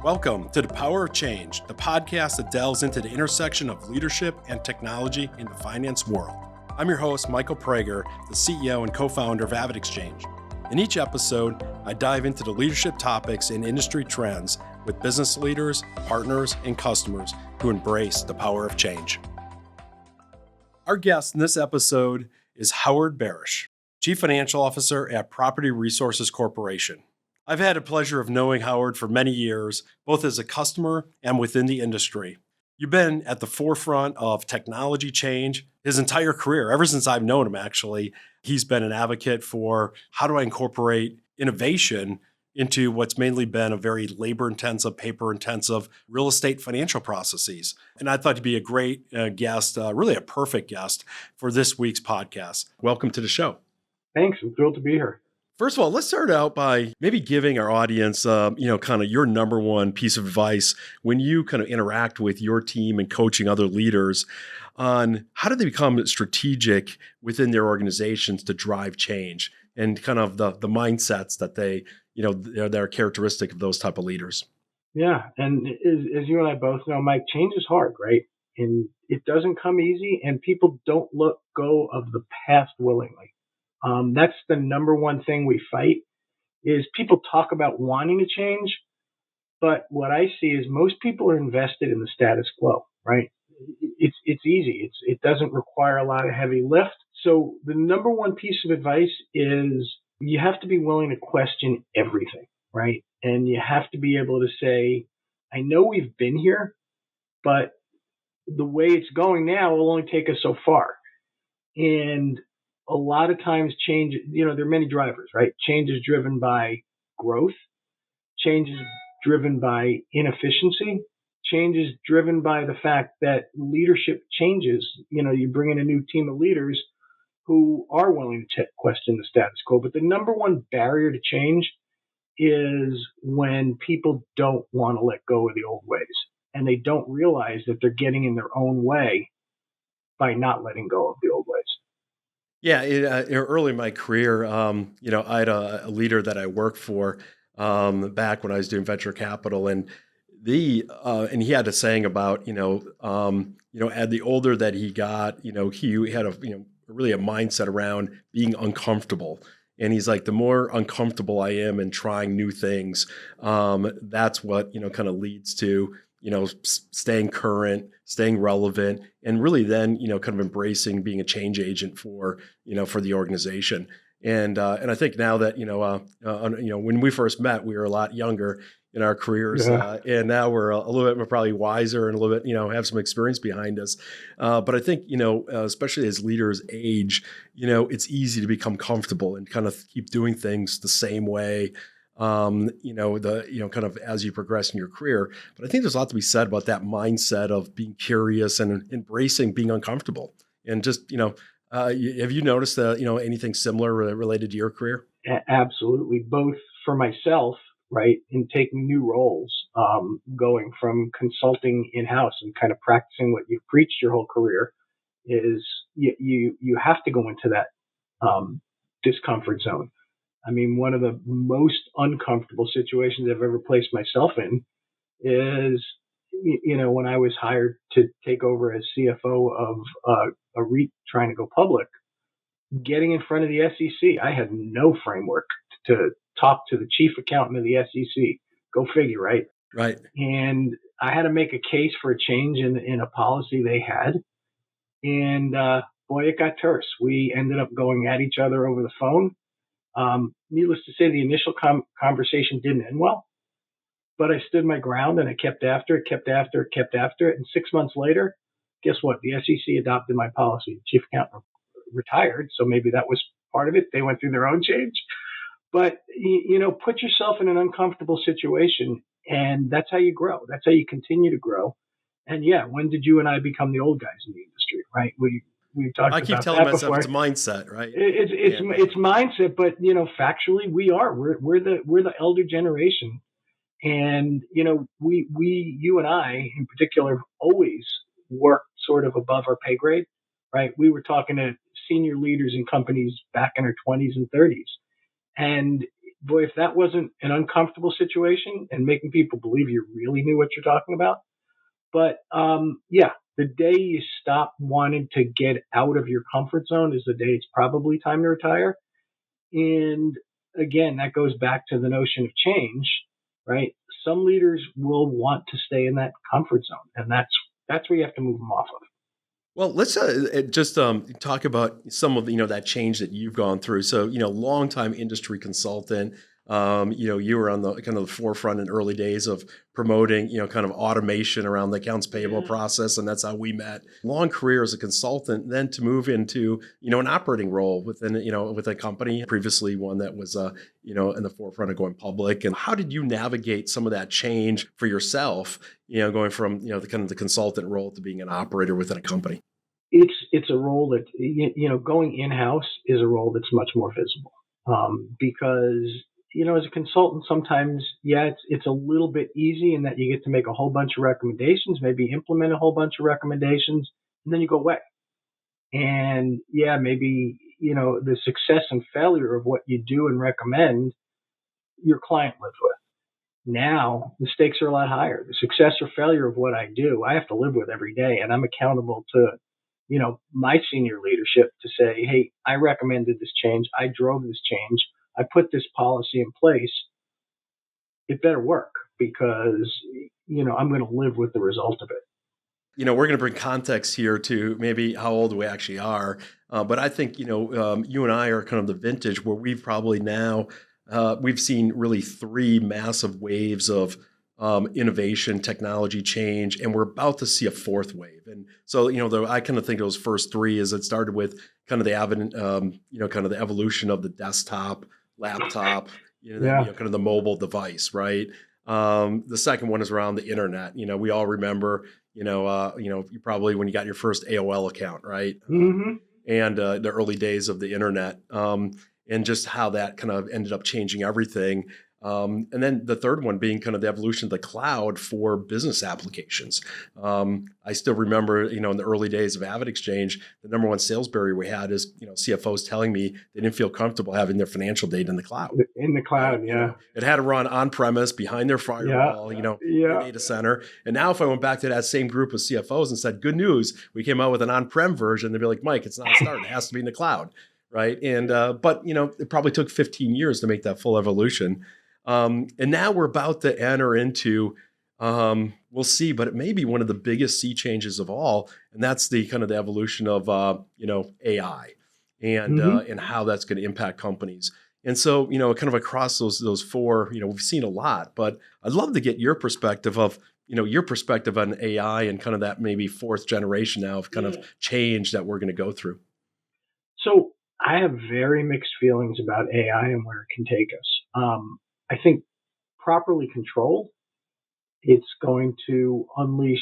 Welcome to The Power of Change, the podcast that delves into the intersection of leadership and technology in the finance world. I'm your host, Michael Praeger, the CEO and co-founder of AvidXchange. In each episode, I dive into the leadership topics and industry trends with business leaders, partners, and customers who embrace the power of change. Our guest in this episode is Howard Barash, Chief Financial Officer at Property Resources Corporation. I've had the pleasure of knowing Howard for many years, both as a customer and within the industry. You've been at the forefront of technology change his entire career. Ever since I've known him, actually, he's been an advocate for how do I incorporate innovation into what's mainly been a very labor-intensive, paper-intensive real estate financial processes. And I thought he'd be a great guest, really a perfect guest for this week's podcast. Welcome to the show. Thanks. I'm thrilled to be here. First of all, let's start out by maybe giving our audience, kind of your number one piece of advice when you kind of interact with your team and coaching other leaders on how do they become strategic within their organizations to drive change and kind of the mindsets that that are characteristic of those type of leaders. Yeah. And as you and I both know, Mike, change is hard, right? And it doesn't come easy, and people don't let go of the past willingly. That's the number one thing we fight is people talk about wanting to change, but what I see is most people are invested in the status quo, right? It's easy. It doesn't require a lot of heavy lift. So the number one piece of advice is you have to be willing to question everything, right? And you have to be able to say, I know we've been here, but the way it's going now will only take us so far. And a lot of times change, there are many drivers, right? Change is driven by growth. Change is driven by inefficiency. Change is driven by the fact that leadership changes. You bring in a new team of leaders who are willing to question the status quo. But the number one barrier to change is when people don't want to let go of the old ways, and they don't realize that they're getting in their own way by not letting go of the old ways. Yeah, early in my career, I had a leader that I worked for back when I was doing venture capital, and and he had a saying about as the older that he got, he had really a mindset around being uncomfortable. And he's like, the more uncomfortable I am in trying new things, that's what kind of leads to staying current, staying relevant, and really then, kind of embracing being a change agent for the organization. And I think now that, when we first met, we were a lot younger in our careers, and now we're a little bit probably wiser and a little bit, have some experience behind us. But I think, especially as leaders age, it's easy to become comfortable and kind of keep doing things the same way. Kind of as you progress in your career. But I think there's a lot to be said about that mindset of being curious and embracing being uncomfortable. And just, have you noticed anything similar related to your career? Absolutely. Both for myself, right, in taking new roles, going from consulting in-house and kind of practicing what you've preached your whole career is you have to go into that discomfort zone. I mean, one of the most uncomfortable situations I've ever placed myself in is, when I was hired to take over as CFO of a REIT trying to go public, getting in front of the SEC. I had no framework to talk to the chief accountant of the SEC. Go figure, right? Right. And I had to make a case for a change in a policy they had. And boy, it got terse. We ended up going at each other over the phone. Needless to say, the initial conversation didn't end well, but I stood my ground and I kept after it. And 6 months later, guess what? The SEC adopted my policy. The chief accountant retired, so maybe that was part of it. They went through their own change. But, put yourself in an uncomfortable situation, and that's how you grow. That's how you continue to grow. And yeah, when did you and I become the old guys in the industry, right? We talked about that before. I keep telling myself it's a mindset, right? It's mindset, but factually we are. We're the elder generation, and you and I in particular always worked sort of above our pay grade, right? We were talking to senior leaders in companies back in our 20s and 30s, and boy, if that wasn't an uncomfortable situation and making people believe you really knew what you're talking about. But yeah, the day you stop wanting to get out of your comfort zone is the day it's probably time to retire. And again, that goes back to the notion of change, right? Some leaders will want to stay in that comfort zone, and that's where you have to move them off of. Well, let's just talk about some of that change that you've gone through. So, longtime industry consultant. You were on the kind of the forefront in early days of promoting, kind of automation around the accounts payable Yeah. process, and that's how we met. Long career as a consultant, then to move into, an operating role within, with a company. Previously, one that was, in the forefront of going public. And how did you navigate some of that change for yourself? Going from the kind of the consultant role to being an operator within a company. It's a role that going in house is a role that's much more visible, because as a consultant sometimes, yeah, it's a little bit easy in that you get to make a whole bunch of recommendations, maybe implement a whole bunch of recommendations, and then you go away. And yeah, maybe the success and failure of what you do and recommend, your client lives with. Now the stakes are a lot higher. The success or failure of what I do, I have to live with every day, and I'm accountable to my senior leadership to say, hey, I recommended this change. I drove this change. I put this policy in place. It better work because, I'm going to live with the result of it. We're going to bring context here to maybe how old we actually are. But I think, you and I are kind of the vintage where we've probably now, we've seen really three massive waves of innovation, technology change, and we're about to see a fourth wave. And so, I kind of think those first three is it started with kind of the kind of the evolution of the desktop, laptop, then, Yeah. kind of the mobile device, right? The second one is around the internet. We all remember, you probably when you got your first AOL account, right? Hmm. And the early days of the internet, and just how that kind of ended up changing everything. And then the third one being kind of the evolution of the cloud for business applications. I still remember, in the early days of AvidXchange, the number one sales barrier we had is, CFOs telling me they didn't feel comfortable having their financial data in the cloud. In the Right. cloud. Yeah. It had to run on premise behind their Yeah. firewall, in a Yeah. data center. And now if I went back to that same group of CFOs and said, good news, we came out with an on-prem version, they'd be like, Mike, it's not a start. It has to be in the cloud. Right. And, but, it probably took 15 years to make that full evolution. And now we're about to enter into, we'll see, but it may be one of the biggest sea changes of all. And that's the kind of the evolution of, AI Hmm. and how that's going to impact companies. And so, kind of across those four, we've seen a lot, but I'd love to get your perspective of, your perspective on AI and kind of that maybe fourth generation now of kind of change that we're going to go through. So I have very mixed feelings about AI and where it can take us. I think properly controlled, it's going to unleash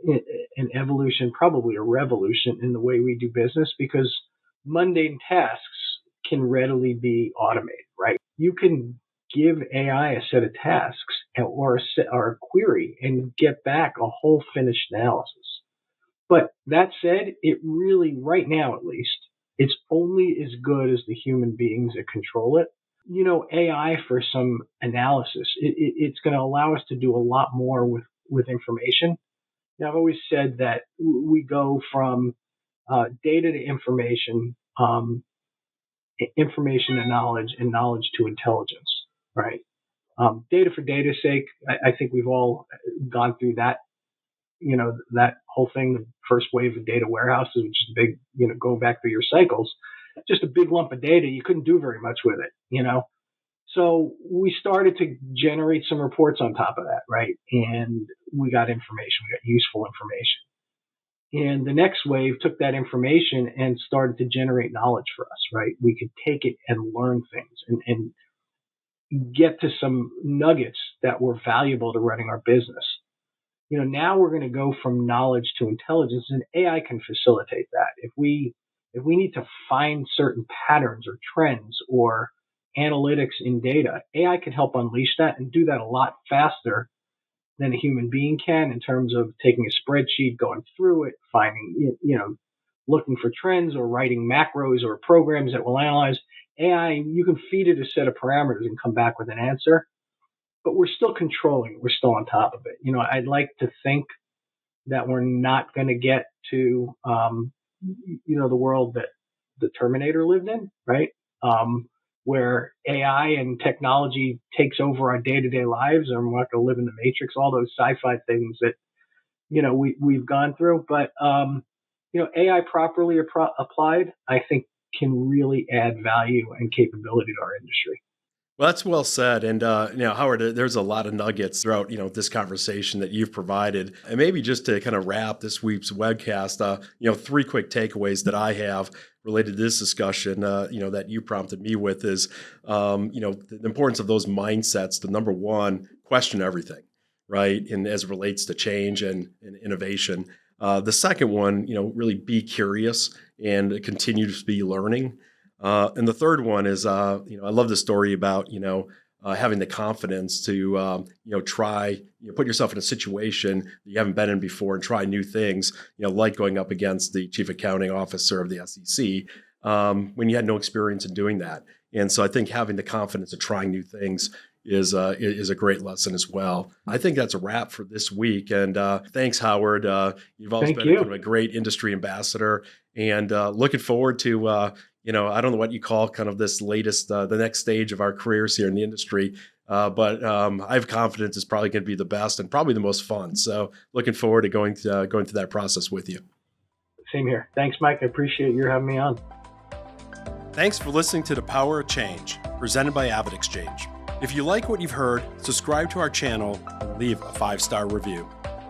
an evolution, probably a revolution in the way we do business because mundane tasks can readily be automated, right? You can give AI a set of tasks or a query and get back a whole finished analysis. But that said, it really, right now at least, it's only as good as the human beings that control it. AI for some analysis, it's going to allow us to do a lot more with information. Now, I've always said that we go from data to information, information to knowledge, and knowledge to intelligence, right? Data for data's sake, I think we've all gone through that that whole thing, the first wave of data warehouses, which is big, going back through your cycles, just a big lump of data. You couldn't do very much with it. So we started to generate some reports on top of that, right? And we got information, we got useful information. And the next wave took that information and started to generate knowledge for us, right? We could take it and learn things and get to some nuggets that were valuable to running our business. Now we're going to go from knowledge to intelligence, and AI can facilitate that. If we need to find certain patterns or trends or analytics in data, AI can help unleash that and do that a lot faster than a human being can in terms of taking a spreadsheet, going through it, finding, looking for trends or writing macros or programs that will analyze. AI, you can feed it a set of parameters and come back with an answer, but we're still controlling it. We're still on top of it. I'd like to think that we're not going to get to, the world that the Terminator lived in, right? Where AI and technology takes over our day-to-day lives, and we're not going to live in the Matrix, all those sci-fi things that, we've gone through. But, AI properly applied, I think can really add value and capability to our industry. Well, that's well said. And, Howard, there's a lot of nuggets throughout, this conversation that you've provided. And maybe just to kind of wrap this week's webcast, 3 quick takeaways that I have related to this discussion, that you prompted me with is, the importance of those mindsets to, number one, question everything, right? And as it relates to change and innovation. The second one, really be curious and continue to be learning. And the third one is, I love the story about, having the confidence to, try, put yourself in a situation that you haven't been in before and try new things, like going up against the chief accounting officer of the SEC, when you had no experience in doing that. And so I think having the confidence of trying new things is a great lesson as well. I think that's a wrap for this week. And thanks, Howard. You've always been kind of a great industry ambassador, and looking forward to, I don't know what you call kind of this latest, the next stage of our careers here in the industry. But I have confidence it's probably going to be the best and probably the most fun. So looking forward to going through that process with you. Same here. Thanks, Mike. I appreciate you having me on. Thanks for listening to The Power of Change, presented by AvidXchange. If you like what you've heard, subscribe to our channel and leave a 5-star review.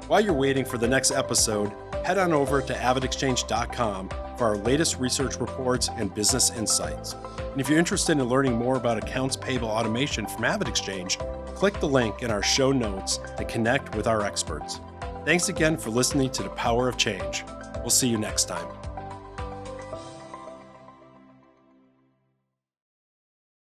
While you're waiting for the next episode, head on over to AvidXchange.com for our latest research reports and business insights. And if you're interested in learning more about accounts payable automation from AvidXchange, click the link in our show notes and connect with our experts. Thanks again for listening to The Power of Change. We'll see you next time.